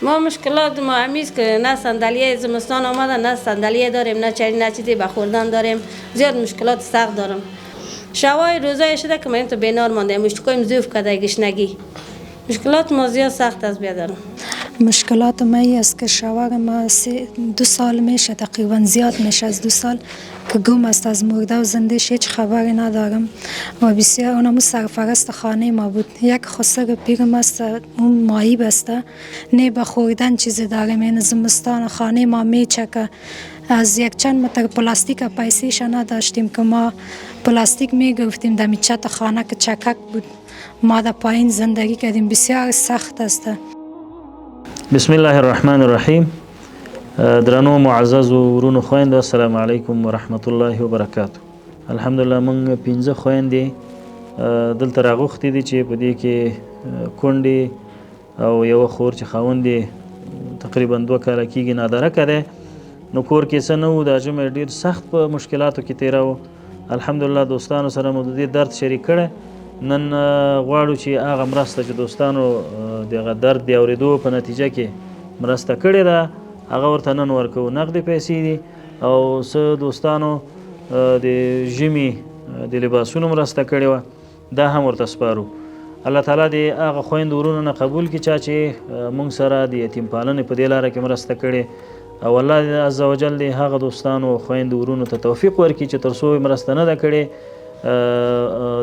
ما مشکلات ما همیست که نه صندلی زمستان آمده، نه صندلی داریم، نه چیزی به خوردن داریم. زیاد مشکلات سخت دارم. شوای روزای شده که ما تو بینار مانده، مشتکایم زیوف کده گشنگی. مشکلات ما زیاد سخت از بیادرم. مشکلات ما ای است که شوهر ما 2 سال میشه، تقریبا زیاد میشه از 2 سال که گم است. از مرده و زندهش هیچ خبری ندارم و بسیار اونم سرپرست خانه ما بود. یک خسر پیرم است، اون ماهی بسته، نه به خوردن چیزی داریم. این زمستان خانه ما میچکه. از یک چند متر پلاستیک پیسیش نداشتیم که ما پلاستیک میگرفتیم دمی چت خانه که چکک بود. ما در پایین زندگی کردیم، بسیار سخت است. بسم الله الرحمن الرحیم. درنو معزز ورونو خويند، السلام علیکم ورحمت الله وبرکاته. الحمدلله من 15 خويندې دلته راغوښتې دي چې په دې کې کونډې او یو خور چې خاوند یې تقریبا 2 کاله کېږي نادرکه دی، نو کور کې څه نه وو. دا ژمی ډېر سخت په مشکلاتو کې تېراوه. الحمدلله دوستانو سره مو د دې درد شریک کړی. نن غواړو چې هغه مرسته چې دوستانو دغه درد د اورېدو په نتیجه کې مرسته کړې ده هغه ورته نن ورکوو. نغدې پیسې دي او څه دوستانو د ژمي د لباسونو مرسته کړې وه، دا هم ورته سپارو. الله تعالی دې هغه خویندو ورونو نه قبول کړي چا چې موږ سره د یتیم پالنې په دې لاره کې مرسته کړې، او الله عز وجل دې هغه دوستانو او خویندو ورونو ته توفیق ورکړي چې تر څو مرسته نه ده کړې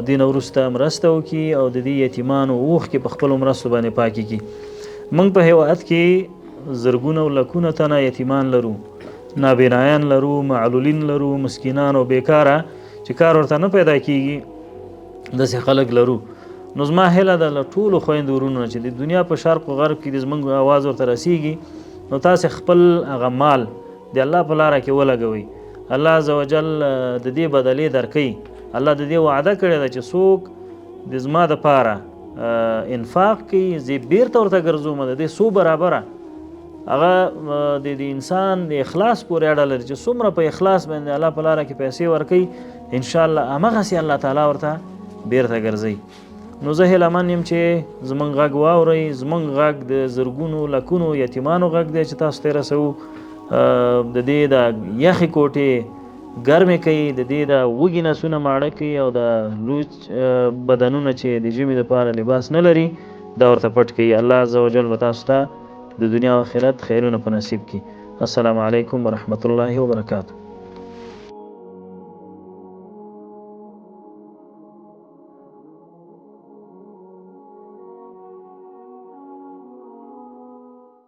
دین وروسته مرسته وکړي او د دې یتیمانو اوښکې په خپلو مرستو باندې پاکې کړي. موږ په هیواد کې زرګونه او لکونه تنه یتیمان لرو، نابینایان لرو، معلولین لرو، مسکینان او بیکاره چې کار ورته نه پیدا کیږي، داسې خلک لرو. نو زما هیله ده له ټولو خویندو ورونو چې د دنیا په شرق و غرب کې د زموږ اواز ورته رسیږي، نو تاسې خپل هغه مال د الله په لاره کې ولګوئ. الله عز وجل د دې بدلې درکوي. الله د دې وعده کړې ده چې څوک د زما دپاره انفاق کوي زه بیرته ورته ګرځوم، د دې څو برابره هغه د انسان د اخلاص پورې اړه لري چې څومره په اخلاص باندې الله په لاره کې پیسې ورکوي انشاءالله همغسې الله تعالی ورته بیرته ګرځوي. نو زه هیلهمند یم چې زموږ غږ واورئ. زموږ غږ د زرګونو لکونو یتیمانو غږ دی چې تاسو ته رسوو. د دې د یخې کوټې ګرمې کوي، د دې د وږي نسونه ماړه کوي او د لوچ بدنونه چې د ژمي دپاره لباس نه لري دا ورته پټ کوي. الله عز وجل به تاسو ته د دنیا او آخرت خیرونه په نصیب کړي. السلام علیکم ورحمت الله وبرکاته.